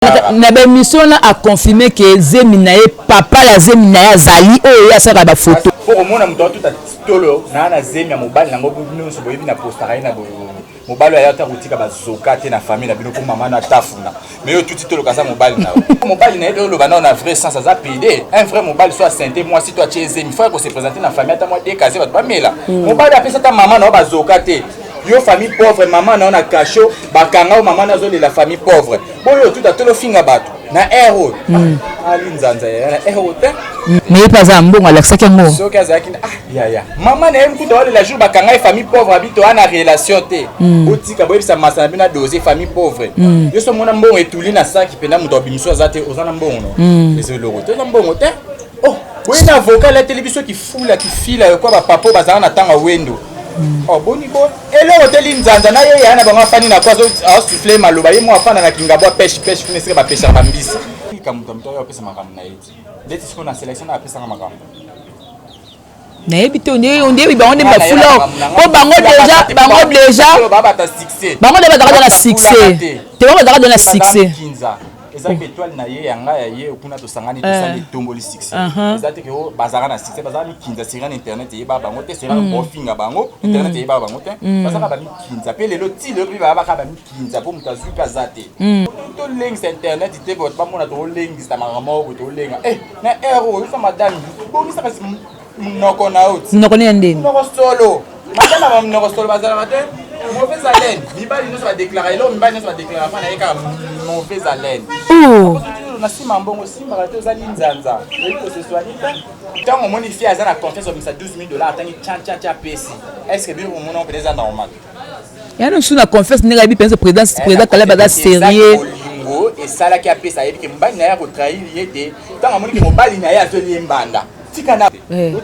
na ba mission a confirmé que Zeminaye papa la Zeminaye Zali o ya saka ba photo pour mona muto tout a tolo na Zemia mobile nango bino so boyebi na postara na mobile ya ta rutika bazoka te na famille na bino ko mama na tafuna mais yo tout tolo kasa mobile na mobile na yo lo bana na vrai sens ça PD un vrai mobile soit santé moi si toi tu es Zemi faut que se présenter na famille ta moi décasé ba pamela mobile a pesa ta mama na bazoka te yo famille pauvre maman na na cacho bakanga maman na zo de la famille pauvre boyo tout a tolo finga bato na héros ali nzanza ya héros te mais pas ça mbongo Alexa kengo so kazaki ya maman na mkuta wale la jour bakanga famille pauvre habito ana relation te otika boyebi sa masana bina doser famille pauvre yo so mona mbongo etuli na saki pena muto abimiso azate ozana mbongo no les loro te mbongo te oh oui na avocat la télévision qui foule qui file quoi ba papa bazana na tanga wendo oh boni bon eloko teli nzanza na ye yana bango fani na kwa zo souffler maloba ye mo afana na kingabo pêche finesse ba pêche ba mbisi kamuto mto yo pesa makambo na yeti ndeti siko na selection na pesa makambo na ebité on est ba on est ba fula po bango déjà baba ta succès bango de ba na succès te bango ba na succès ezaki étoile na ye yanga ya ye kuna to sangani to sali tomboli succès ezati ke bazara na succès bazara mikinza sira na internet ye ba bango te sira bo finga bango internet ye ba bango te bazara ba mikinza pe lelo ti le ba ba ka mikinza po mutazuka zate to links internet te bot ba mona to links ta maramo ko to linga na ero so madame bongi sa kasi noko na out noko ne ndeni noko solo madame noko solo bazara te mauvaise haleine mibali no va déclarer lo mibali no va déclarer fa na eka mauvaise haleine na sima mbongo sima ka to zali nzanza eko se soigner tant on modifie à la confiance au misa $12,000 tani tcha pesi est-ce que bien on mon peut déjà normal ya no suna confesse ne gabi pense président kala bada sérieux lingo et sala ki apesa yebi ke mbali na ya ko trahir yete tant on moni ke mobali na ya zoli mbanda tika na tu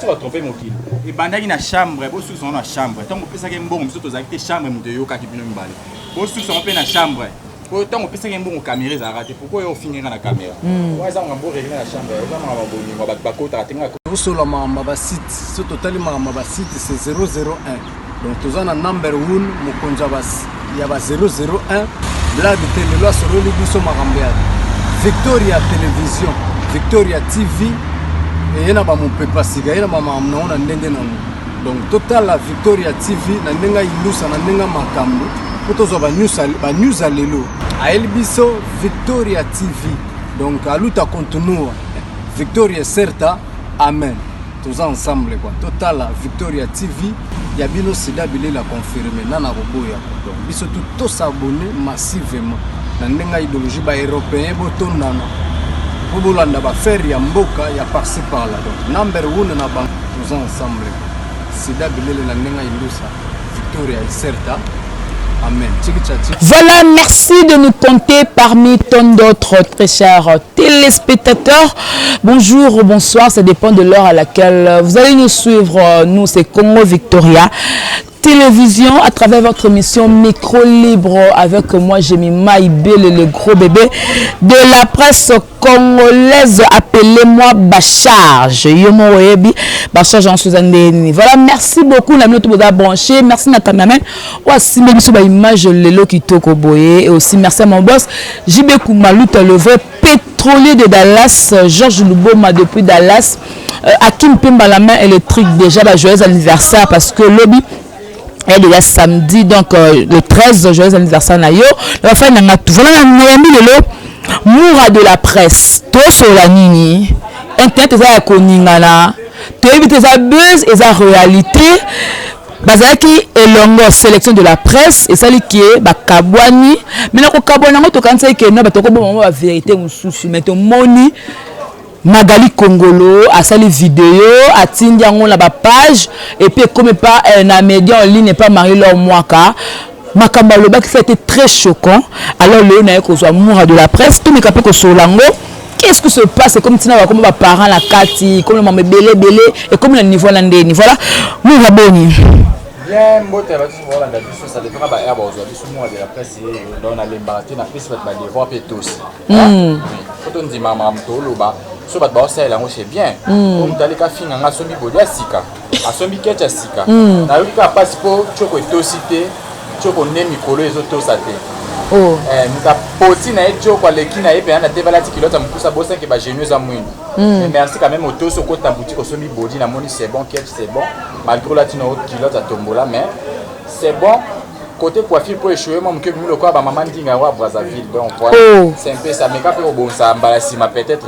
vas tromper mon kilo et bandaki na chambre bo sous na chambre tant on pesa ke mbongo miso to zaki te chambre muto yo ka ki bino mbali bo sous on pe na chambre bo tant on pesa ke mbongo caméra za raté pourquoi yo finira na caméra ouais ça on va régler na chambre ça on va boni on va bakota tenga ko solo ma site so totally ma site c'est 001 donc tozana number 1 mokonja bas ya ba 001 blague tele lo solo li biso makambo Victoria Télévision Victoria TV et na ba mon pepa siga ina mama mnaona ndenge na donc total la Victoria TV na ndenga ilusa na ndenga makambo potozo ba news alelo a elbiso Victoria TV donc aluta continua Victoria certa amen tous ensemble quoi total la Victoria TV ya bino sida bile la confirmer nana roboya donc biso tout s'abonner massivement na ndenga idéologie ba européen botondana Bobolanda ba faire ya mboka ya par-ci par-là donc number 1 na bank tous ensemble sida bilele la ndenga ilusa Victoria est certa amen. Voilà, merci de nous compter parmi tant d'autres très chers téléspectateurs. Bonjour ou bonsoir, ça dépend de l'heure à laquelle vous allez nous suivre. Nous, c'est Congo Victoria Télévision à travers votre émission Micro Libre avec moi, Jémi Maïbel, le gros bébé de la presse congolaise. Appelez-moi Bacharge. Yomo Oyebi, Bacharge en Suzanne. Voilà, merci beaucoup. La minute vous a branché. Merci Natanamen. Aussi, même sur l'image Lelo Kitoko Boye. Et aussi, merci à mon boss, JB Koumalut, le vrai pétrolier de Dallas, Georges Luboma depuis Dallas. Hakim Pemba la main électrique. Déjà, joyeux anniversaire parce que lobby. Et déjà samedi, donc le 13, joyeux anniversaire Nayo. La fin n'a tout. Voilà, Moura de la presse. Tout sur la nini. Internet est à Koningana. Tu évites les buzz et la réalité. Bazaki et longue sélection de la presse et ça qui est Bakabwani. Mais là, Kabwani, on quand c'est que non, bah, tu as la vérité ou souci. Mais ton moni. Magali Congolo a sali vidéo a tindiango la page et puis comme pas un média en ligne pas Marie-Laure Mwaka Makamba Loba qui fait très choquant alors le na ko zo moura de la presse tout me capé ko solango qu'est-ce que se passe comme tina comme ba parents la kati comme maman belé et comme le niveau landeni voilà moura boni bien mbote ba tu voilà la biso ça dépend ba herbe aujourd'hui sous moura de la presse dans la lembarate na pese ba devoir pe tous quand on dit maman mtoloba so bat ba osala ngo c'est bien on dalika finga nga sombi bodi asika asombi kecha sika na yuka passport choko etosité choko ne mikolo ezotosate Oh. Muta poti na ejo kwa leki na epena na tebala ti kilota mukusa bosa ke ba genou za mwino. Mais merci quand même au toso ko ta boutique au somi body na moni c'est bon ketch c'est bon malgré la tino autre kilota tombola mais c'est bon côté coiffure pour échouer moi que mu le quoi ba maman ndinga wa Brazzaville donc voilà c'est un peu ça mais quand on bon ça embarrasse ma peut-être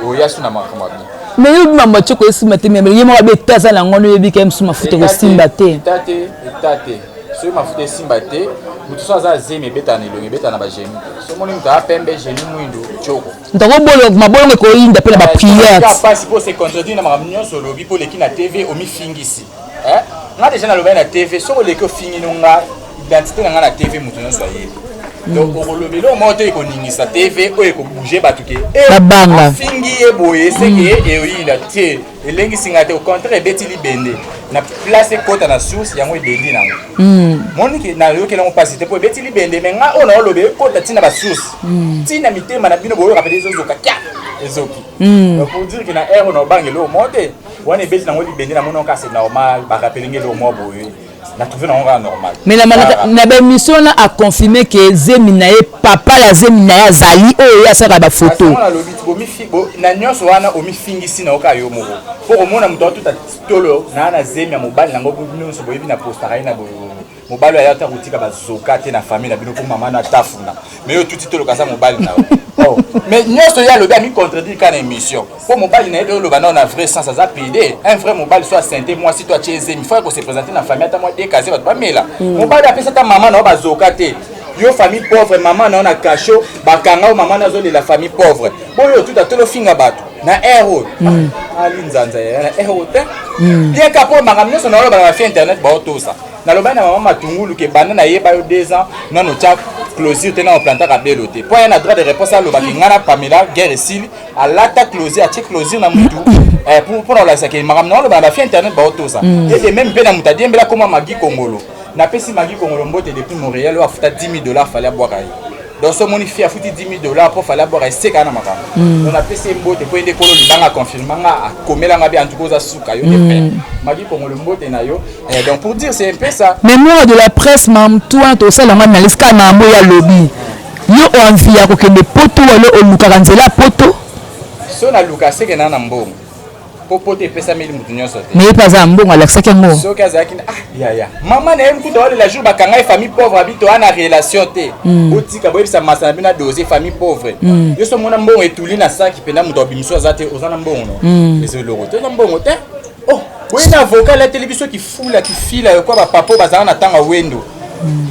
au yasu na makama mais yo mama choko simba te mais yemo ba taza na ngono yebi kem suma futo ko simba te tate so ma futo simba te mutu so za zeme beta na longe beta na ba geni so moni muta pembe geni mwindo choko ndako bolo mabolo ko yinda pe na ba prière ka passe pour se contredire na makamnyo so lobi pour leki na TV o mi fingisi nga déjà na lobi na TV so leki o fingi nonga identité na nga na TV mutu nyonso ayebi donc okolobela omo te ekoningisa TV oyo ekobouge bato ke babanga fingi eboye seke eoyinda te elengisinga te au contraire ebeti libende na place ekota na source yango ebendi nango moniki nayokelango mpasi te po ebeti libende me nga oyo naoloba ekota ntina basource ntina mitema na bino boyoka pete ezozoka kya ezoki pour dire ke na ere na obangela omo te wana ebeti nango libende na mona oka c'est normal barapelengeli omo boye na trouvé normal. Mais la mission a confirmé que Zemina et papa la Zemina Zali oh ya saka ba photo. Na lobi bo na nyonso wana o mi fingisi na oka yo moko. Pour au mona muto tout tolo na Zemia mobile nango nyonso boyebi na postara ina bo mobile ya ta kutika ba zokate na famille na bino ko mama na tafuna. Mais yo tout tolo kasa mobile na. Oh, mais nyonso ya lobi a mi contredire kana émission. Pour mobile na yo loba na vrai sens ça PD. Un vrai mobile soit santé moi si toi tu es Zemi, il faut qu'on se présenter na famille ta moi décaser va pas mela. Mobile apesa ta maman na ba zokate. Yo famille pauvre maman na cacho bakanga maman na zone la famille pauvre boyo tout a tolo finga bato na héros ali nzanza ya héros te bien kapo makamnyo so na lo ba fi internet ba to ça na lo ba na maman matungulu ke bana na yeba yo 2 ans na no cha closure te na planta ka belote point na droit de réponse à lo ba ngana Pamela guerre ici à lata closure à check closure na mutu pour la ça ke makamnyo lo ba fi internet ba to ça et même pe na mutadi mbela comme Magi Kongolo na pesi Magi Kongolo mbote depuis Montréal wa futa $10,000 fallait boire kai donc ce moni fi a futi $10,000 pour fallait boire c'est kana makama on a pesi mbote pour inde kolo libanga confirmer nga akomela nga bi en tout cas suka yo de Magi Kongolo mbote na yo donc pour dire c'est un peu ça mémoire de la presse mam toi to sala nga na liska na mo ya lobby yo envie ya ko kende poto wala o luka nzela poto so na luka seke na mbongo popote pesa meli mutu nyonso te mais pas za mbongo alakisaki ngo soki azalaki ya mama na ye mkuta ole la jour bakanga famille pauvre habito ana relation te otika boyebisa masana bino adose famille pauvre yo so mona mbongo etuli na saki pena mutu abimiso aza te oza na mbongo no ezoloko te na mbongo te oh boye na avocat la télévision qui fula qui fila kwa bapapa bazala na tanga wendo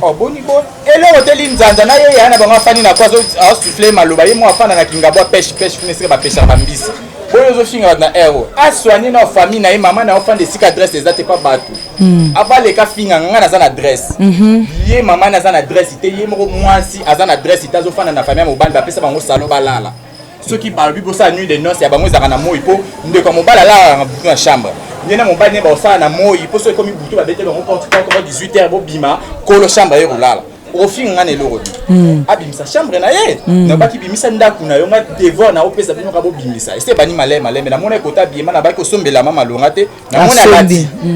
oh boni bon eloko te linzanza na ye yana bango afani na kwa asouffler maloba ye mo afana na kingabo pêche finesire ba pêche ba mbisi boyo zo finga na ero aswani na famille na ye mama na ofanda esika adresse ezate pa bato abale ka finga nga na za na adresse ye mama na za na adresse te ye moko mwasi aza na adresse te azofanda na famille mobali bapesa bango salon balala soki balobi bosa nuit de noces ya bango ezaka na moi po ndeko mobali alala na chambre ye na mobali ne baosala na moi po so ekomi butu babete bango compte 18h bobima kolo chambre ye kolala ofinga nga na eloko abimisa chambre na ye na baki bimisa ndaku na yo nga devant na opesa bino ka bobimisa ese bani malema na mona ekota biema na baki osombela mama longa te na mona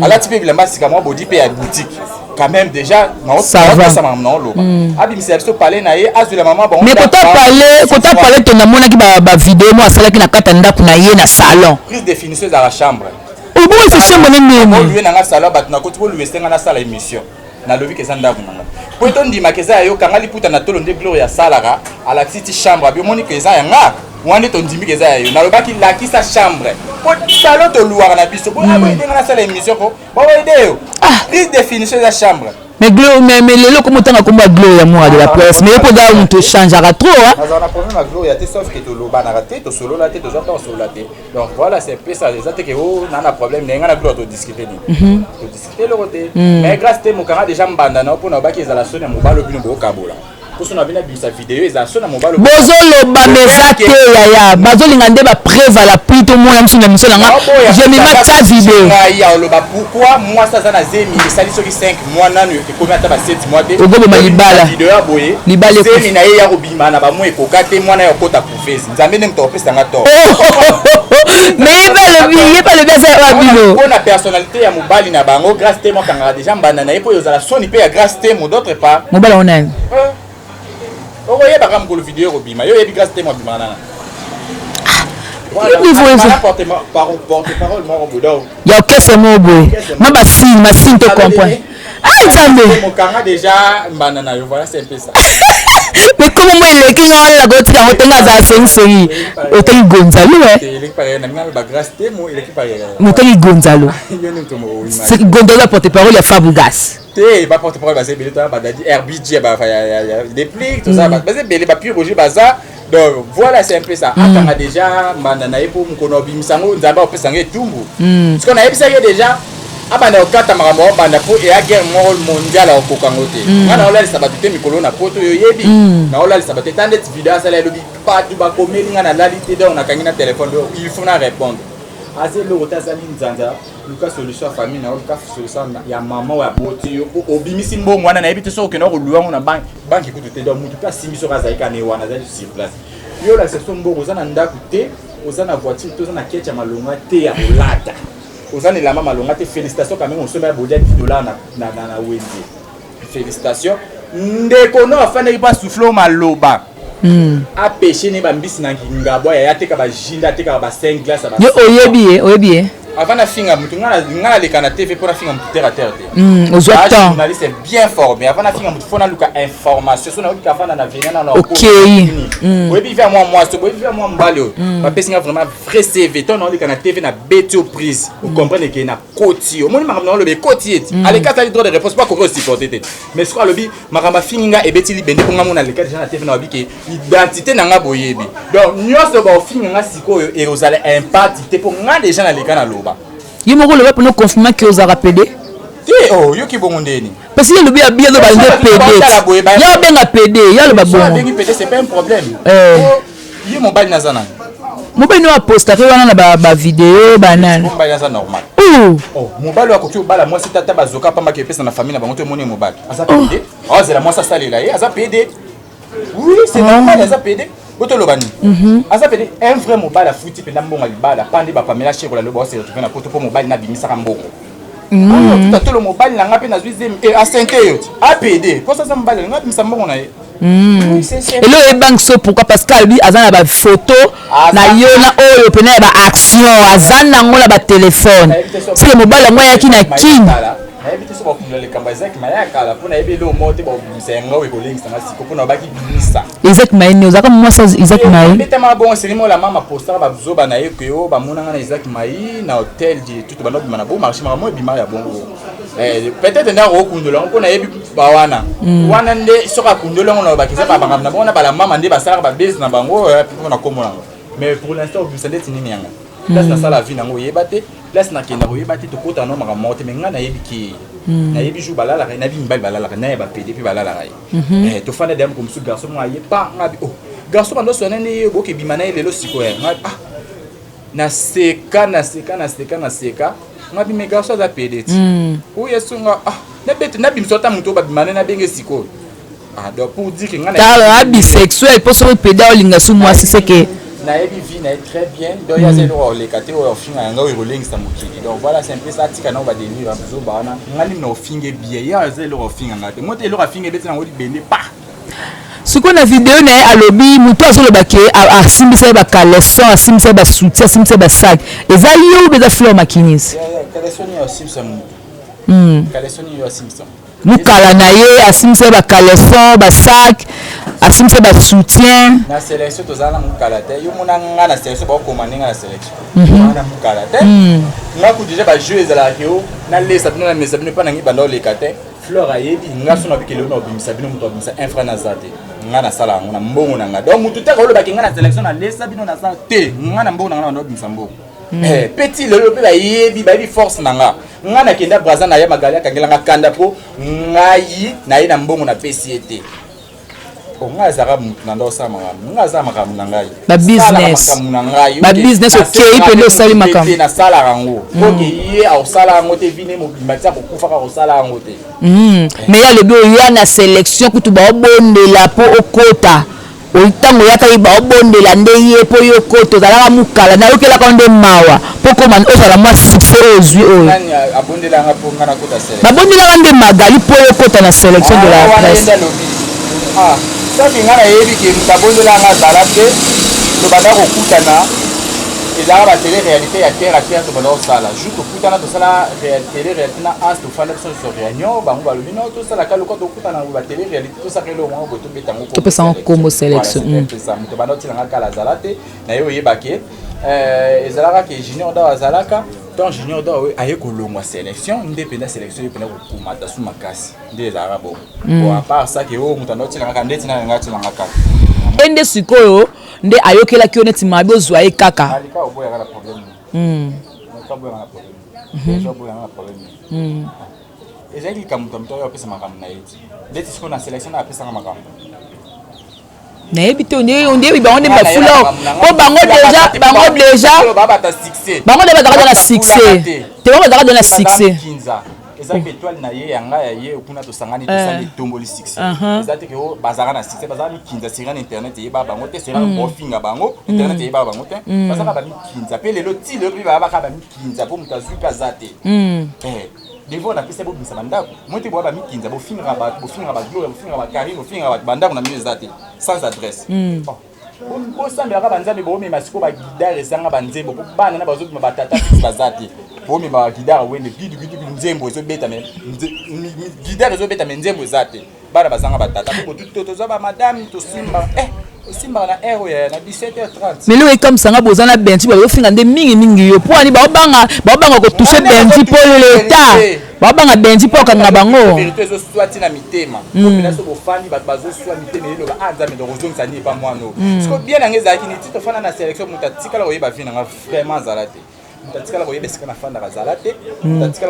alati pe bilamba sika mwa body pe ya boutique quand même déjà ça maman na loba abimisa biso parler na ye azula mama bon mais kota parler to na mona ki ba vidéo mo asala ki na kata ndaku na ye na salon prise définition za la chambre obo se chambre ne mo lui na nga salon bat na koti bo lui esenga na sala émission na lobi ke sandaku nanga po to ndima ke za yo kanga liputa na tolo nde gloria salaka ala city chambre bi moni ke za ya nga wande to ndimi ke za yo na lobaki la kisa chambre po salon to luwa na biso po abo ide na sala émission ko ba wa ide yo prise définition za chambre mais Glo mais lelo comme tanga komba Glo ya moi de la presse mais pour gars on te changera trop hein on a problème avec Glo ya te sauf que to loba na raté to solo la te to zata solo la te donc voilà c'est peu ça les attaques que oh na problème nenga na Glo to discuter ni to discuter le côté mais grâce te mokanga déjà mbanda na pour na baki za la sone mobalo bino bo kabola pour son abina bisa vidéo za sone mobalo bozo loba mezate ya bazolinga nde ba preuve à la pluie tout monde amsuna misela nga je me mets ta vidéo ya loba pourquoi moi ça za na zemi sali soki 5 mois nanu et combien ta ba 7 mois de ogobe malibala vidéo ya boye libale zemi na ye ya robima na ba mo ekokate mwana ya kota kufezi nzambe ne mtopesa nga to mais il va le bien ça babino pour la personnalité ya mobali na bango grâce te mo kanga déjà mbanda na ye po yozala soni pe ya grâce te mo d'autre part mobali on a okoye baka mukolo vidéo kobima yo yebi grâce te mo bima nana Voilà, porte-parole moko bodo. Il y a aucun mot boy. Ma signe te comprends. Ah Nzambe. Mon kanga déjà banana yo voilà c'est un peu ça. Mais comment moi il est qui on la gote quand on a ça c'est autant Gonzalo Il est pareil na minga ba grâce te mo il est pareil. Autant Gonzalo. C'est Gonzalo porte-parole ya Fabougas. Te ba porte-parole ba c'est belé toi ba dadi RBG ba ya des plics tout ça ba c'est belé ba pure Roger baza. Donc voilà c'est un peu ça. Atanga déjà banana pour mukono bimisango nzamba opesanga etumbu. Parce qu'on a ebisa déjà abana okata makambo banda po e guerre mondiale au kokangote. Ngana ola lisabate mikolo na poto yo yebi. Na ola lisabate tande video ça la lobi pas du ba komeli ngana lalité donc na kangina téléphone il faut na répondre. Assez le rota sali nzanza luka solution famille na luka solution ya maman wa boti yo obimisi mbongo wana na ebite so okena ko luwa na banki kutu te donc mutu ka simiso kazaika ne wana za sur place. Yo la section mbongo za na ndaku te ozana voiture to za na kecha malonga te ya olata. Ozana la mama malonga te félicitations quand même on se met bodia $10 na wenze. Félicitations. Ndeko no afana iba souffler maloba. A pêcher ne ba mbisi na ngabo ya teka ba jinda teka ba 5 glace ba. Yo oyebi. Avant la finga mutu ngana le kana TV pour la finga mutu terre à terre. Ozwa temps. Journaliste est bien formé. Avant la finga mutu fona luka information so na uka fana na venana na. OK. Oyebi via moi so oyebi via moi mbalo. Ba pesinga vraiment vrai CV. Ton na le kana TV na betio prise. Vous comprenez que na koti. Au moins makamba na le koti eti. Ale kata li droit de réponse pas ko aussi porter. Mais ce quoi le bi makamba finga e beti li bende ko ngamona le kata na TV na bi ke identité na nga boyebi. Donc nyoso ba finga sikoyo et vous allez impact te pour nga déjà na le kana loba. Il m'a dit pour nous confirmer que vous avez pédé. Oh, yo ki bongondeni. Parce que le bien bien de pédé. Il y a bien à pédé, il y a le babou. C'est pas un problème. Yo mobile nazana. Mobile no poster wana na ba vidéo banane. Mobile nazana normal. Oh, mobile wa kokyo bala moi tata bazoka pamba ke pesa na famille na bango to moni mobile. Asa pédé. Oh, c'est la moi ça salela. Asa pédé. Oui, c'est normal, asa pédé. Botolobani. Asa pédé un vrai mobile à fouti pe na mbonga libala pande ba pamela chez la lobo se retrouver na poto po mobile na bimisa ka mbongo. Tout le mobile na ngapi na zuize et à 5 yo. APD. Pour ça ça mobile ngapi misa mbongo na ye. Et le banque so pourquoi parce qu'albi azana ba photo na yona oyo pena ba action azana ngola ba téléphone. Si le mobile ngoya ki na kin. Habite so ba kumela le kamba Isaac Mayaka pona ebe lo mote ba bisenga we kolingisa masiko pona ba ki binisa. Isaac Mayne ozaka moi ça Isaac Mayne. Bete ma bon serimo la mama poster ba zoba na ye ko ba munanga na Isaac Mayne na hotel di tout ba no bima na bo marché ma mo bima ya bongo. Peut-être na ro kundola pona yebi ba wana nde soka kundola ngona ba kisa ba bangam na bona ba la mama nde ba sala ba base na bango pona komona. Mais pour l'instant vous savez tini nyanga. Place na sala vie nango yebate. Place na kenda yebate to kota no maka mote mais ngana yebi ki na yebi jou balala na bi mbal balala na yeba pede puis balala rai to fana dem comme ce garçon moi yepa ngabi oh garçon bando sonene boke bimana lelo siko ah na seka ngabi me garçon za pede ti o yesunga ah na bete na bimsota muto ba bimana na benge siko ah donc pour dire que ngana ta bisexuel pour se pede olinga sou moi c'est que na yebi vie na très bien donc ya zelo le kate o finga nga o rolingisa mukili donc voilà c'est un peu ça tika na ba délire zo bana ngani no finge bien ya zelo o finga ngate mote lo finge beti na ngoli bende pa ce qu'on a vidéo na alobi muto azolo bake a simbisa ba caleçon a simbisa ba soutien a simbisa ba sac eza yo beza fleur makinis caleçon yo simpson caleçon yo simpson mukala na ye asimisa ba caleçon ba sac asimisa ba soutien na sélection tozala mukala te yo mona nga na sélection ba ko maninga na sélection na mukala te nga ku déjà ba jouer za yo na lesa bino na mesa bino pa na ngi banda le kate fleur ayebi nga sona bikelo na bimisa bino muto bimisa infra na zate nga na sala ngona mbongo na nga donc mutu te ko lo ba kinga na sélection na lesa bino na sa te nga na mbongo na nga na bimisa mbongo petit le pe ba yebi ba bi force na nga nga na kenda braza na ya magali akangela nga kanda po ngai na ye na mbongo na PCT nga zara mutu na ndo sama nga za makamu na ngai ba business okay pe lo sali makamu na sala rango ok ye au sala rango te vine mo bimatia ko kufa ko sala rango te mais ya le bio ya na sélection kutu ba bondela po okota oitango yaka iba obondela nde ye po yo koto zala mukala na okela ka nde mawa poko man ozala moi succès ozwi oyo nani abondela nga po ngana kota sélection babondela nde magali po yo kota na sélection de la presse soki nga nayebi ke moto abondelanga azala te tobanda kokutana ezalaka batele réalité ya terre à terre tobanda kosala jour tokutana tosala tele réalité na as tofanda biso nyonso réunion bango balobi no tosalaka lokwa tokutana batele réalité tosaka eloko moko boye tobetango topesango kombo sélection moto banda otilanga kala azala te na ye oyebake ezalaka ke junior dawa azalaka tant junior dawa aye kolongwa sélection nde mpenza sélection ye mpenza kokumata su makasi nde ezalaka bongo bon à part ça ke oyo moto anda otilanga kaka nde tina yanga otilanga kaka ende sikoyo nde ayokelaki yo neti mabe ozwa ye kaka alika oboyaka na problème oboyaka na problème ezalaki likambo moto oyo apesa makambo na ye ti ndeti sikoyo na sélection na apesanga makambo nayebi te ondeyebi bango nde bafula po bango déjà bango nde bazalaka na succès te bango bazalaka na succès ezalaki étoile na ye yanga ya ye okuna tosangani tosali etomboli succès eza te ke o bazalaka na succès bazalaka mikinza seri na internet eyeba bango te seri bofinga bango internet eyeba bango te bazalaka bamikinza mpe lelo ti lelo mpe babaka bamikinza mpo moto azwi mpe aza te devo napesa bobimisa bandako moi te boya bamikinza bofingaka bato bofingaka bagloire bofingaka bakarine bofingaka bato bandako na mino eza te sans adresse bosambelaka banzambe boomema sikoyo bagidare ezanga banzembo po bana na bazobima batata fisi baza te boomema bagidare wende gidugidugi nzembo ezobeta me gidare ezobeta me nzembo eza te bana bazanga batata po tozwa bamadame tosimba osimbaka na heure na 17h30 mais lelo ekamwisanga boza na benti bazofinga nde mingimingi yo po ani baobanga kotouche benti mpo leta baobanga benti mpo okanga bango vérité ezoswa ntina mitema opena so bofandi bato bazoswa mitema eloba nzambe ozongisa nini epa mwana siko bien nange ezalaki niti tofanda na sélection moto atikala koyeba vi nanga vraiment azala te moto atikala koyeba esika nafandaka azala te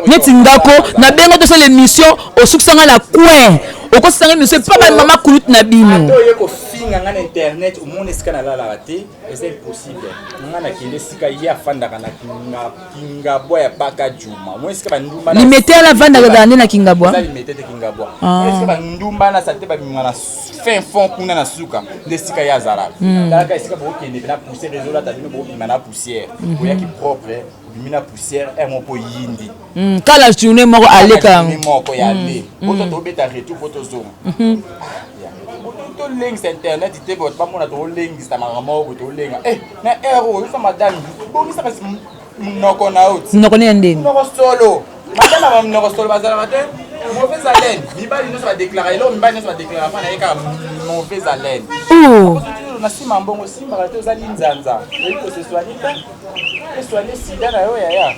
neti ngako na bengo tosala émission osukisanga na coin okosisanga émission epa bamama kulutu na bino kofinga nga na internet omona esika nalalaka te eza impossible nga nakende esika ye afandaka na kingabwa ya baka juma mo esika bandumba limete ala vandaka ezala nde na kingabwa limete te kingabwa esika bandumba na sate babimaka na fin fond kuna na suka nde esika ye azalaka talaka esika bokende na poussière ezolata bino bobima na poussière oyaki propre obimi na poussière emo mpo yindi kala journée moko aleka moko ya le po tobeta retour po tozonga tolengisa internet te boto bamona tolengisa makambo moko tolenga na ere oyo so madame bongisaka munoko na oti munoko ne ndeni munoko solo madame ba munoko solo bazalaka te mauvaise haleine mibali nyonso badéclara eloko mibali nyonso badéclara mpa na ye kaka mauvaise haleine na nsima mbongo simbaka te ozali nzanza oyi kosesoigne te esoigne sida na yo yaya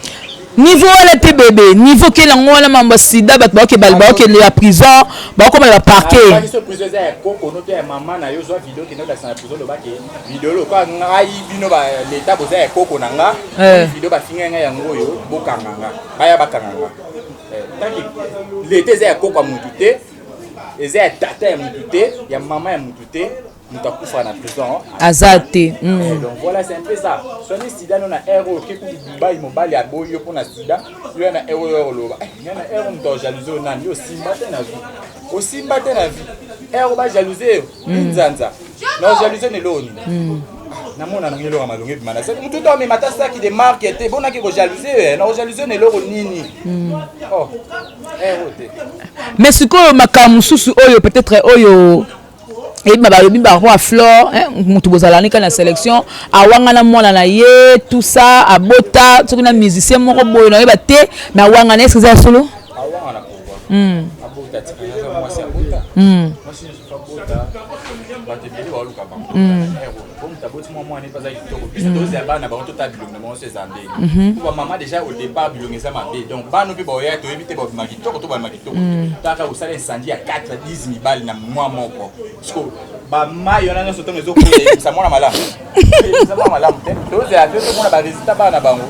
niveau wana te bebe niveau ke nango wana mambo sida bato baokende ya prison baokomala baparke biso prison eza ya kokono te ya mama na yo zwa video kende olakisa na prison lobake video lokola ngai bino leta boza ya koko na nga video bafinga ngai yango oyo bokanga nga baya bakanga nga tanki leta eza ya koko ya mutu te eza ya tata ya mutu te ya mama ya mutu te mutu akufa na prison aza te donc voilà c'est un peu ça soigner sida no na ero keku dubai mobali aboyo po na sida yo na ero yo loba na ero mutu jalousie nani yo simba te na vie osimba te na vie ero ba jalousie nzanza na jalousie ne loni namona na ngelo malonge bimana ça mutu to me mata saki de marque te bona ke ko jalousie na jalousie ne loko nini oh ero te mais sikoyo makamu susu oyo peut-être oyo et balobi rapport à Flore mutu bozala nika na sélection awanga na mwana na ye tout ça abota soki na musicien moko boyo na yeba te na awanga na est-ce solo awanga na pourquoi abota tikana moi c'est abota moi si je abota batebeli wa luka bango comme taboti moi ne pas à kitoko biso doze ya bana bango tota bilongo na bango se zambeli pour maman déjà au départ bilongo eza mabe donc bana pe boya to éviter ba makitoko to ba makitoko taka usala incendie ya 4-10 mibali na moi moko ba mayo na nso tongo ezokule sa mwana malamu sa mwana malamu te doze ya to mona ba résultat bana bango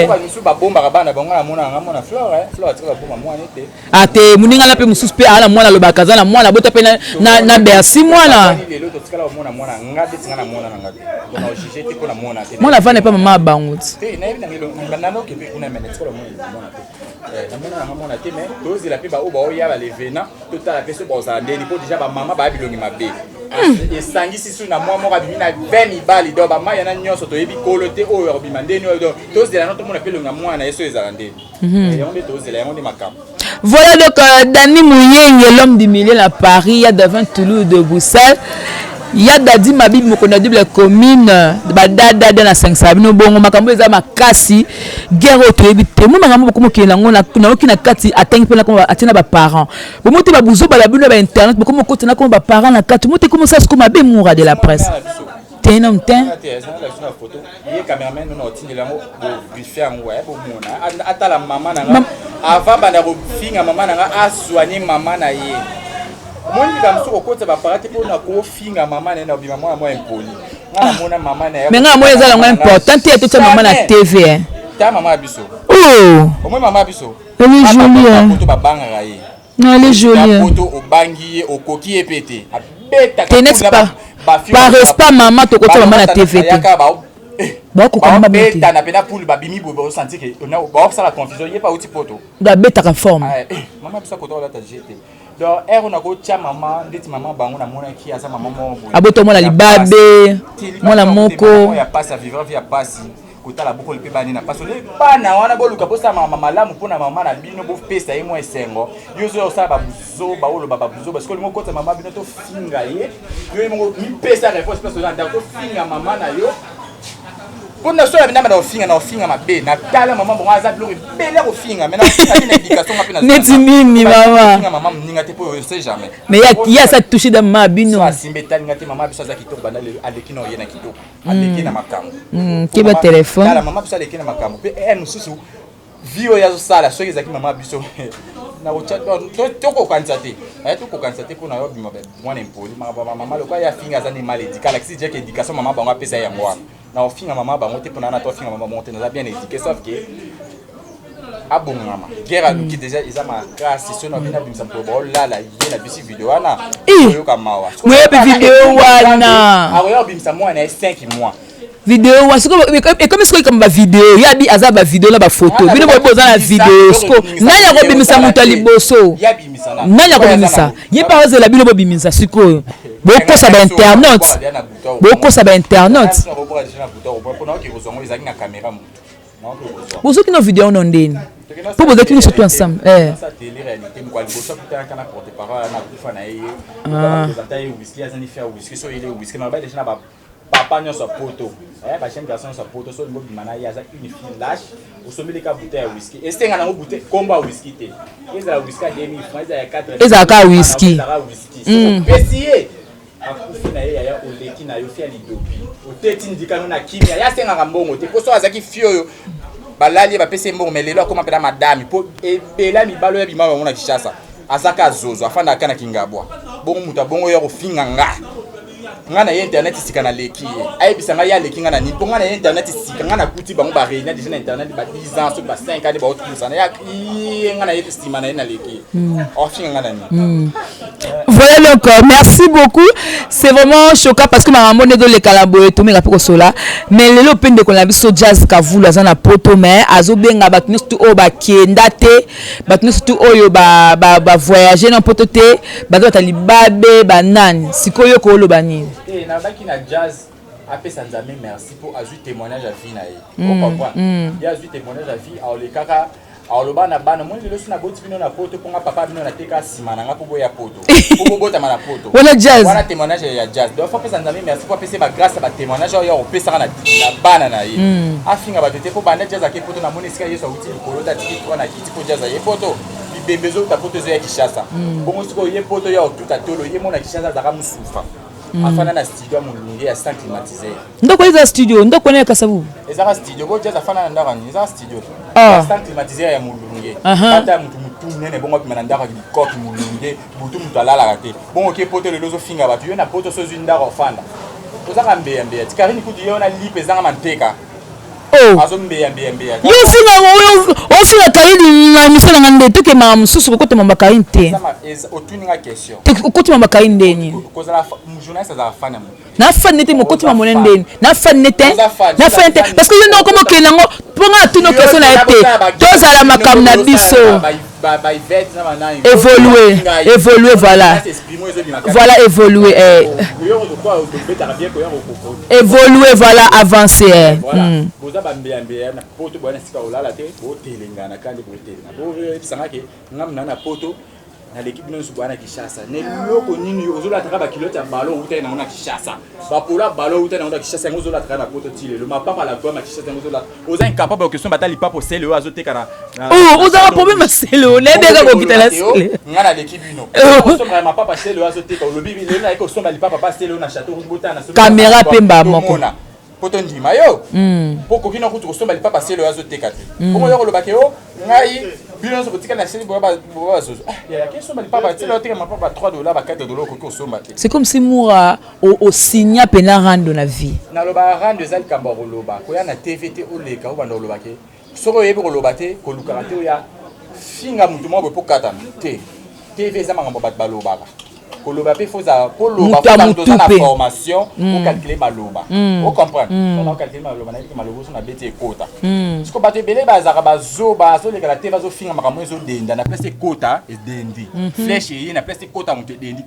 ba misu ba bomba bana bango na mona Flore tika bomba mwana te ate muninga na pe mususu pe ala mwana lobaka za na mwana bota pe na Bercy mwana lelo to tikala mwana ngade tinga na mwana ngade bona ojuger te ko na mwana te mwana vane pa mama bango te na yebi na ngelo ngana ke pe kuna mena tikala mwana te na mwana te mais doze la pe ba oba oya ba levena to tala pe so boza ndeni po déjà ba mama ba bilongi mabe esangisi su na mwa moko abimi na 20 mibali do bama yana nyonso toyebi kolo te oyo akobima ndeni oyo do tozela no tomona pe longa mwana yeso ezala ndeni yango nde tozela yango nde makambo Voilà donc Dani Mouyeng, l'homme du milieu à Paris, il y a devant Toulouse de Bruxelles. Il y a Dadi Mabib Mokonadi la commune Badada dans la 500 bino bongo makambo eza makasi guerre autoébité mo makambo ko mokela ngona na okina kati atangi pela ko atina ba parents bo mote ba buzo ba bino ba internet ko mokota na ko ba parents na kati mote ko ça ko mabe moura de la presse tenom ten la photo il cameraman no otindela ngo brifer ngo ya bo mona atala mama na avant bana ko finga mama na aswani mama na ye Moni comme ça au côté ba parati pour na ko finga mama na obima moi impoli. Na mona mama na. Mais nga moi ezala ngo important te to mama na TV hein. Ta mama biso. Oh. Au moins mama biso. Elle est jolie hein. Photo ba banga ye. Non, elle est jolie. Photo au bangi au coquille pété. Abeta ka. N'est-ce pas? Par respect maman to ko mama na TV te. Ba ko kamba beta na pena pour ba bimi bo sentir que on a ba ça la confusion y pas outil photo. Da beta ka forme. Maman biso ko la ta jeter. Donc on a ko tia maman ndeti maman bango na mona ki asa maman mo boye aboto mona libabe mona moko ya passe à vivre via passe kotala boko le pe bani na passe le bana wana boluka posa mama malamu pona mama na bino bo pesa ye mo esengo yozo sa ba buzo ba olo ba buzo parce que le moko ta mama bino to finga ye yo mo mi pesa réponse parce que na to finga mama na yo Kuna so ya binama na ofinga mabe na tala mama bongo aza blori bele ko finga mais na indication mapena neti nini mama finga mama mninga te po sait jamais mais ya ça touché dans ma bino so asimbe tali ngati mama biso za kitoko bana le aleki na oyena kitoko aleki na makambo ki ba téléphone tala mama biso aleki na makambo pe mususu vio ya zo sala so ezaki mama biso na ocha to ko kanisa te to ko kanisa te ko na yo bima be mwana impoli mama lokwa ya finga za ni maladie kala kisi je ke indication mama bango apesa ya ngwa na ofinga mama bango te pona na to finga mama monte na bien éduqué sauf que abon mama guerre qui déjà ils a ma classe si on bina bimsa pour là la yena bisi vidéo ana yo kamawa moi be vidéo wana ayo bimsa moi na 5 mois vidéo wa siko et comme est-ce comme ba vidéo ya bi aza ba vidéo na ba photo bino bo boza na vidéo siko nanya ko bimisa muto liboso ya bimisa na nanya ko bimisa ye pa oze la bino bo bimisa siko boko sa ba internet boko sa ba internet bozo kino vidéo non ndeni po bozo kino surtout ensemble ça télé réalité mo kwa liboso puta kana porte parole na kufa na yeye présenter whisky azani faire whisky so ile whisky na ba déjà na ba papa nyonso poto ba chaîne garçon sa poto so mo bimana ya za une fille lâche au sommet les ka bouteille ya whisky et c'est ngana ngo bouteille combat whisky te eza whisky à 2000 francs eza ya 4 eza ka whisky pesier akufi na ye ya oleki na yo fia lidopi oteti ndikano na kimia ya senga mbongo te poso azaki fio yo balali ba pese mbongo melelo akoma pela madame po ebela mibalo ya bimama mona kishasa azaka zozo afanda kana kingabwa bongo muta bongo ya kofinga ngana ye internet sikana leki ayebisa nga ya leki ngana ni po ngana ye internet sika ngana kuti bango ba réunion déjà na internet ba 10 ans so ba 5 ans ba otusa na ya ngana ye estima na ye na leki ofinga ngana ni voilà donc merci beaucoup c'est vraiment choquant parce que ma maman est dans les calaboye tout mais rapiko sola mais lelo pende ko la biso jazz kavulu azana poto mais azobenga batnis tout o ba kenda te batnis tout oyo ba voyager na poto te bazota libabe banani sikoyo ko lo bani na baki na jazz apesa nzambe merci pour ajout témoignage à vie na ye pourquoi quoi il y a ajout témoignage à vie a le kaka aloba na bana moi lelo sina boti bino na poto ponga papa bino na teka sima na nga po boya poto po bota mana poto wala jazz wala témoignage ya jazz donc faut pesa nzambe merci pour pesa ba grâce ba témoignage ya opesa na bana na ye afinga ba tete po bana jazz ake poto na moni sika yeso uti likolo ta tiki to na kiti po jazz ye poto bibembezo ta poto zo ya Kishasa bongo siko ye poto ya otuta tolo ye mona Kishasa zaka musufa afana na studio mulungi ya sans climatisé ndoko eza studio ndoko ne kasabu eza studio bo jazz afana na ndaka ni eza studio sans climatisé ya mulungi ata mutu nene bongo pima na ndaka koki mulungi butu mutu alala te bongo ke poto le lozo finga batu yo na poto so zindaka ofanda ozaka mbeya mbeya tikarini kuti yo na lipe zanga manteka azo mbeya mbeya mbeya yo finga kaidi na misala ngande to ke ma mususu ko kotema makaini te otuninga question ko kotema makaini ndeni ko za journaliste za fana na fan nete mo kotema monendeni na fan nete parce que yo ndoko mo kenango ponga tuno question na ete tozala makam na biso évoluer, voilà. Voilà, évoluer. Évoluer, voilà, avancer. Na l'équipe nous subana Kishasa ne loko nini ozola traba kilote ya ballon ute na Kishasa ba pola ballon ute na Kishasa ngozola traba poto tile le mapa la toi ma Kishasa ngozola oza incapable de question batali pas pour celle azote kana oza un problème c'est le ne dega ko kitala c'est ngana l'équipe bino on somba ma papa c'est le azote ka lobi le na ko somba li papa pas c'est le na château bota na caméra pemba moko poto ndima yo poko kina kutu ko somba li papa c'est le azote ka ko yo lo bakeo ngai bino so kotika na seli boba sozo ya ke somba li papa c'est le ma papa $3 ba $4 ko somba te c'est comme si moura au signa pena rando na vie na loba rando zal kamba ko loba ko ya na TVT o leka o banda loba ke soko yebi ko loba te ko lukara te o ya finga mutu mo po kata te TV za manga ba loba koloba pe foza koloba na formation pour calculer maloba on comprend on calculer maloba na maloba so na beti ekota siko bato ebele bazaka bazoba so leka la te bazo finga makambo ezo denda na place ekota edendi flèche yi na place ekota mutu edendi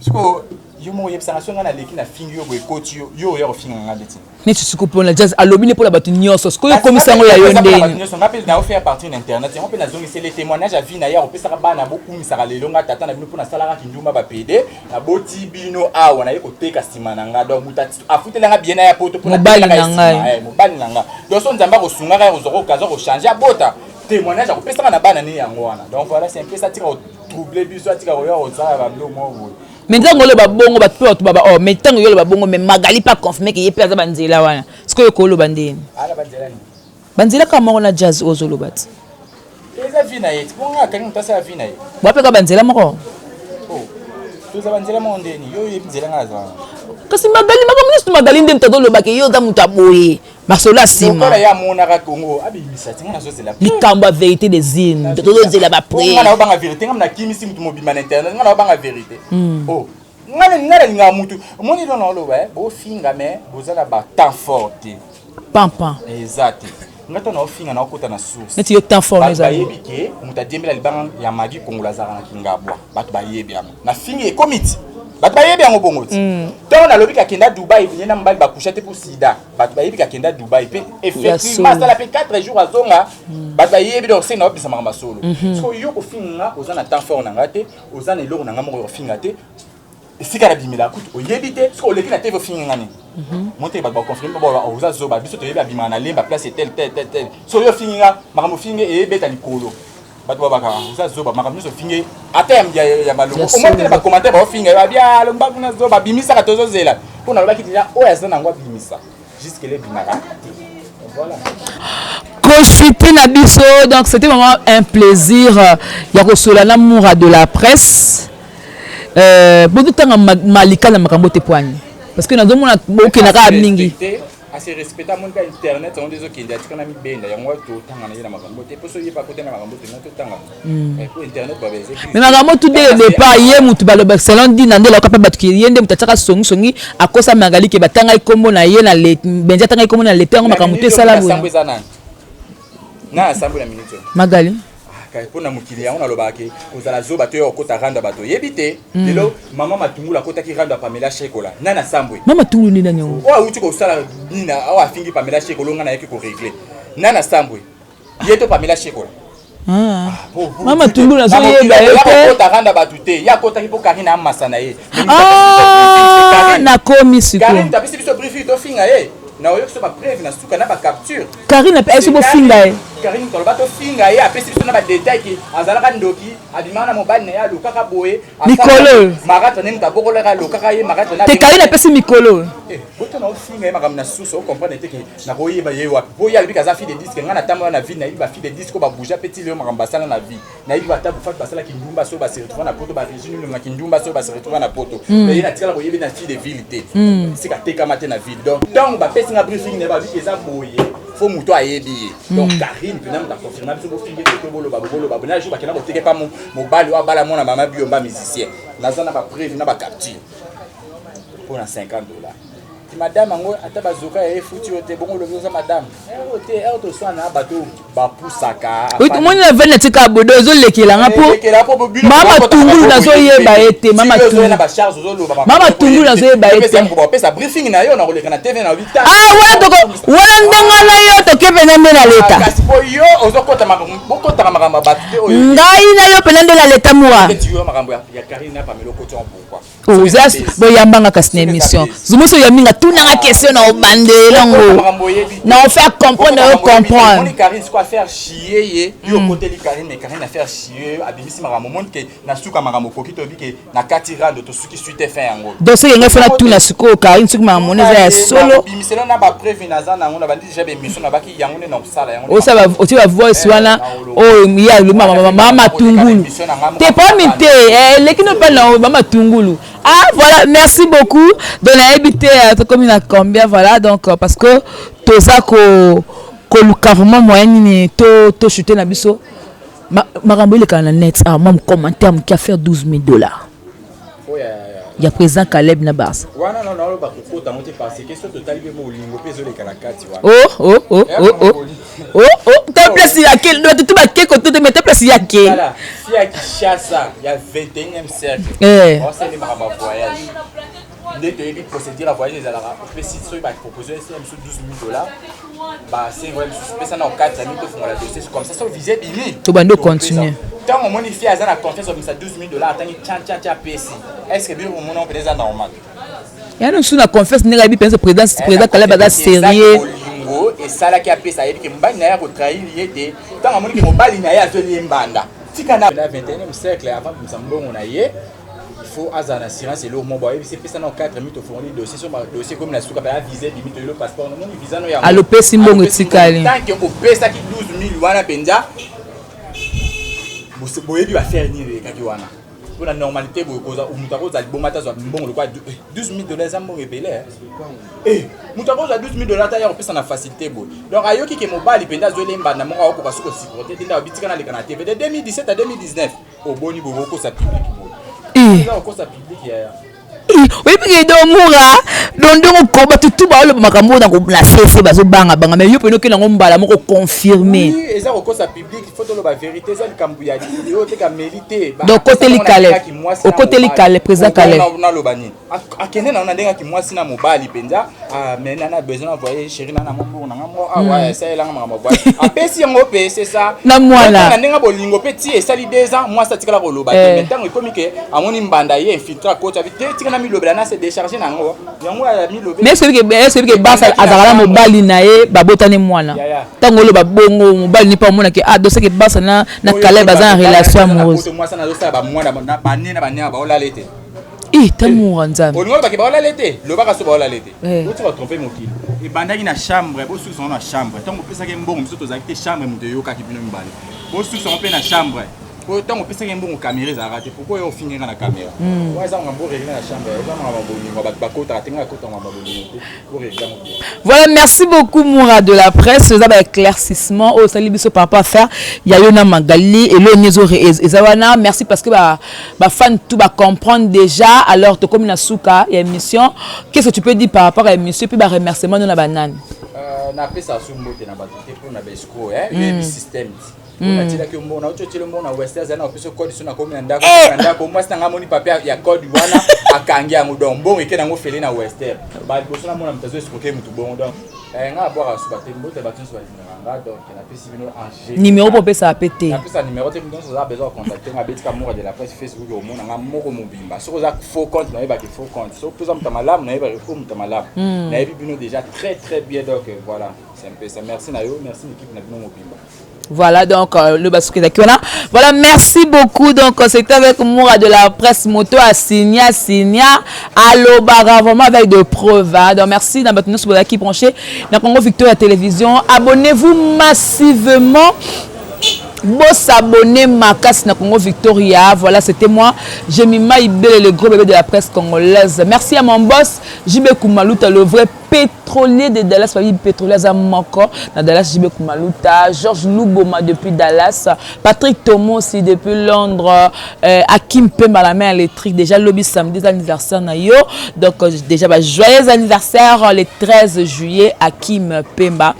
siko yo mo yebisa so ngana leki na fingi yo ekoti yo yo finga ngade ti mais tu siko pona jazz alobi ne pour la bato nyonso siko yo komisa ngo ya yo ndeni nyonso ngapel na faire partie d'internet on peut na zongi c'est les témoignages à vie na ya opesa ka bana bo kumisa ka lelo ngata tata na bino pona salaka kinduma ba pede na boti bino awa na yeko teka sima na nga donc muta afutela nga bien na ya poto pona mobali na nga mobali na nga donc so nzamba ko sunga ka zo ko kazo ko changer abota témoignage à opesa na bana ni yango wana donc voilà c'est un peu ça tika troubler biso tika ko yo za ba ndo mo mais ntango le babongo bato baba oh mais ntango yo le babongo mais Magali pas confirmé que yepe aza banzela wana siko yo ko lo bandeni ala banzela ni banzela kama na jazz ozolo bat eza vina yet bonga kani mutasa vina yet wape ka banzela moko oh tuza banzela mo ndeni yo yebizela ngaza kasi Magali ndeni tado lo bake yo za mutu aboye Marcelo Sima. Kola ya mona ka Congo abimisa tinga na zozela. Likamba vérité des îles. Todo zela ba pré. Ngana obanga vérité ngam na kimisi mutu mobima na internet ngana obanga vérité. Oh. Ngana nga mutu. Moni lo lo ba bo finga mais bozala ba temps forte. Pampan. Exact. Ngata na ofinga na okota na source. Neti yo temps fort les amis. Ba yebike muta diembela libanga ya magi Kongola zara na kingabwa. Batu ba yebi ama. Na fingi e committee. Batu bayebi yango bongoti. Tant na lobi ka kenda Dubai nyena mbali ba couchete pour sida. Batu bayebi ka kenda Dubai pe effectivement ça la fait 4 jours azonga. Batu bayebi donc c'est na obisa mama solo. So yo ko finga ozana temps fort na ngate, ozana eloko na ngamo ko finga te. Esika la bimela kutu oyebi te, so oleki na TV finga ngani. Monte ba confirmer ba oza zoba biso to yebi abima na lemba place tel. So yo finga makamo finga e beta likolo. Bato baka uza zoba makambo so finge atem ya malongo o monte ba commentaire ba finge ba bia lo mbaku na zoba bimisa ka tozo zela pona lo bakiti o ya zana ngwa bimisa jusque les bimara voilà Koshite na biso donc c'était vraiment un plaisir ya ko sola na moura de la presse bodo tanga malika na makambo te poani parce que na zo mona boke na ka mingi assez respectable mon internet on des qui dit qu'on a mis benda ya ngwa to tanga na makambo te poso yepa côté na makambo te to tanga pour internet ba beze mais makambo tout dès le départ ye mutu ba le excellent dit na ndela ka batu ki yende mutachaka songi akosa Magali ke batanga ikombo na ye na le benja tanga ikombo na le tango makambo te sala bo na assemble la minute Magali pona mukili yango nalobaki ozala zoba to okota randa bato yebite lelo mama matungula kota ki randa Pamela Shekola nana sambwe mama tungulu ni nani o wa uti ko sala nina awa fingi Pamela Shekola ngana yake ko régler nana sambwe yeto Pamela Shekola mama tungulu na zo yeba ete kota randa bato te ya kota ki po Karina Masana ye na komi siko Karina tapisi biso brief to finga ye na oyo so ba preuve na suka na ba capture Karina pe eso bo finga e Karine toloba to finga ye apesi biso na ba détail ki azalaka ndoki abimana mobali na ya lokaka boye mikolo marata neni tabokola ka lokaka ye marata na te Karina pesi mikolo boto na finga ye makam na suso comprendre te ki na koyeba ye wa boya libika za fille de disque ngana tamba na vie na yiba fille de disque ko ba bouger petit le makam basala na vie na yiba tabu fa basala ki ndumba so ba se retrouver na poto ba régime na ki ndumba so ba se retrouver na poto mais ina tikala koyebi na fille de ville te c'est ka teka matin na ville donc tant ba pesi na briefing ne ba bi eza boye faut muto ayebi donc Karine tu n'as pas confirmé biso bo finge to bolo ba na jour ba kena ko teke pa mobali wa bala mona mama biomba musicien nazana ba preuve na ba capture pour na $50 madame ango ata bazoka ya futi ote bongo lobi za madame ote auto swana bato ba pusaka oui tout monde na vena tika bodo zo lekelanga po mama tungulu na zo yeba ete mama tungulu na ba charge zo loba mama tungulu na zo yeba ete ko pesa briefing na yo na koleka na TV na 8 ans wala toko wala ndenga na yo to kevena na leta kasi po yo ozokota makambo batute oyo ngai na yo pena ndela leta moi tu yo makambo ya Karine pa meloko to pourquoi Ozas boyambanga kasi na émission zumuso yaminga tunanga question na obandela ngo na on faire comprendre comprendre Karine quoi faire chier yo côté li Karine mais Karine a faire chier abimisi makambo monde que na suka makambo kokito bi que na katirando to suki suite fait yango donc c'est nga fela tuna suko Karine suki makambo neza ya solo bimisela na ba prévenazana na ngona bandi déjà émission na baki yango ne na kusala yango o ça va o tu vas voice wana o ya le mama tungulu t'es pas mité lekino pas na mama tungulu. Ah voilà, merci beaucoup. Donc la habité comme a combien voilà donc parce que tout ça que le vraiment moyen ni to chuter na biso marambo le kana net ah moi commentaire qui a fait $12,000. Il y a présent Caleb na base. Wana non non ba ko ta monter parce que ce total be mo lingo peso le kana kati wana. Ta place ya quel doit tout ba ke ko tout mettre place ya ke. Voilà, fia Kinshasa, il y a 21e siècle. On s'est les maraba voyage. Dès que il procédure à voyager les alara, si ceux va proposer $12,000 bah c'est vrai ça na 4 minutes font la dossier comme ça visait bimi. To bando continuer. Tant on monifie à la confiance sur $12,000 tant tcha PC. Est-ce que bien au monde on peut déjà normal? Ya no sous la confiance n'est pas président Caleb bada sérieux. Et ça là qui a payé ça et que mbani na ya ko trahir yete tant on moniki mobali na ya zoli mbanda. Tika na 21e siècle avant que Msambongo na ye il faut avoir une assurance et le moment boy c'est ça dans 4 minutes au fournir dossier sur dossier comme la souka ba visa limite le passeport non visa no ya a l'opesi mbongo tikali tant que au pesa ki $12,000 wana penja boyebi va faire ni kaki wana pour la normalité bo koza umutako za bomata za mbongo le quoi $12,000 za mbongo ebele mutako za $12,000 ta ya opesa na facilité bo donc ayoki ke mobali penda zo lemba na monga ko suko supporter tinda bitika na lekana TV de 2017 à 2019 au boni bo ko sa public bo ça public ya oui puis do mura donc ko ba tout ba le makambo na ko na cc bazo banga mais yo peno ke na ngombala moko confirmer oui et ça ko sa public faut to la vérité ça le kambuya yo te ka mériter donc côté li Caleb au côté li Caleb président Caleb na lobani akene na ndenga ki mwasi na mobali penza mais nana besoin envoyer chéri na mambo na ngamo ouais ça elanga ngamo boy apesi yango pe c'est ça na mwana na ndenga bolingo petit et sali 2 ans moi ça tikala ko loba mais tant ko mike amoni mbanda ye infiltra ko vite tikana mi lobela na se décharger nango yango ya mi lobela mais c'est que basa azala mobali na ye babotane mwana tango lo babongo mobali ni pa mona ke do c'est que basa na Caleb bazana relation amoureuse moi ça na zo sa ba mwana na banena banya ba ola lete tamour nzambe on ngoloba ke ba ola lete lobaka so ba ola lete tu vas tromper mokili et bandaki na chambre bo sous na chambre tango pesa ke mbongo mso to zakite chambre muto yoka ki bino mbale bo sous on pe na chambre tant on peut se gagner caméra ça raté pourquoi on finit dans la caméra ouais ça on va régler la chambre voilà merci beaucoup Moura de la presse ça va éclaircissement au salibiso par rapport à faire il y a Yona Magali et le Nezo Ezawana merci parce que bah fan tout va comprendre déjà alors to comme na souka et émission qu'est-ce que tu peux dire par rapport à émission puis bah remerciement de la banane na pesa sumbote na bato pour na besco le système on tira que mbona uchochile mbona western zana opiso code suna komi ndako moi sanga moni papier ya code wana akangia ngudo mbongo ikena ngo fele na western ba bosona mona mtazo escroquer mutu bon donc nga boire suba te mbote batun so nga donc na pesi bino en numéro pour pesa apété na pesa numéro te donc ça a besoin contacter nga betika Moura de la presse Facebook au mona nga moko mobimba so za faux compte na yeba ke faux compte so plus mtamalam na yeba ko mtamalam na yebi bino déjà très bien donc voilà c'est un peu ça merci na yo merci l'équipe na bino mobimba. Voilà donc le Basouké Dakiona. Voilà, merci beaucoup. Donc c'était avec Moura de la presse moto à Signa allo Bara vraiment avec de preuves. Donc merci dans votre nous qui branché dans Congo Victoria Télévision. Abonnez-vous massivement Boss abonné Makas na Congo Victoria. Voilà, c'était moi. Jemima Ibele, le gros bébé de la presse congolaise. Merci à mon boss, Jibe Koumaluta, le vrai pétrolier de Dallas, famille pétrolière Zamoko, dans Dallas, Jibe Koumaluta, Georges Louboma depuis Dallas, Patrick Tomo aussi depuis Londres, Hakim Pemba la main électrique, déjà lobby samedi anniversaire na yo. Donc déjà joyeux anniversaire le 13 juillet Hakim Pemba.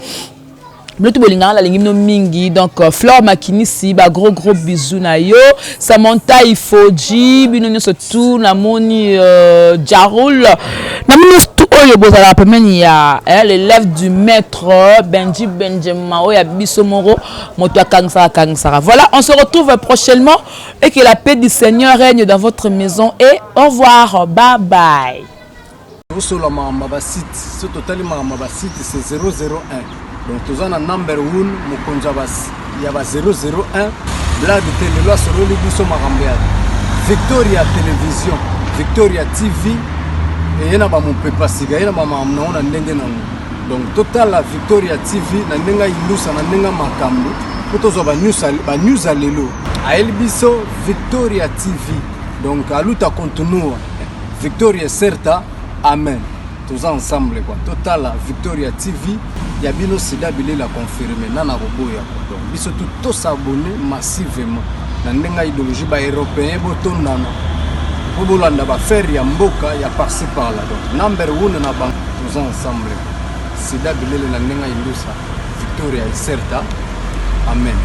Blotu bolinga la lingino mingi donc Flore Makinisi ba gros bisous na yo. Samantha Ifoji bino nyoso tout na moni Jarul na moni tout oyo bozala pemeni ya l'élève du maître Benji Benjamin oya Bisomoro moto akangsa. Voilà, on se retrouve prochainement et que la paix du Seigneur règne dans votre maison et au revoir, bye bye. Sur la mamba site, ce total mamba site c'est 001. Donc tous en number 1 Mukonjabas il y a 001 Blague télé là sur le biso marambead Victoria télévision Victoria TV et yana ba mon pepa siga yana ba mamna ona ndenge nango donc total la Victoria TV na ndenga ilusa na ndenga makambo potozo ba news alelo a elbiso Victoria TV donc aluta continua Victoria certa amen tous ensemble quoi total la Victoria TV ya bino sida bile la confirmer nana roboya donc biso tout s'abonner massivement na ndenga idéologie ba européen botondana po bolanda ba faire ya mboka ya par-ci par là donc number 1 na bank tous ensemble sida bile la ndenga ilusa Victoria certa amen.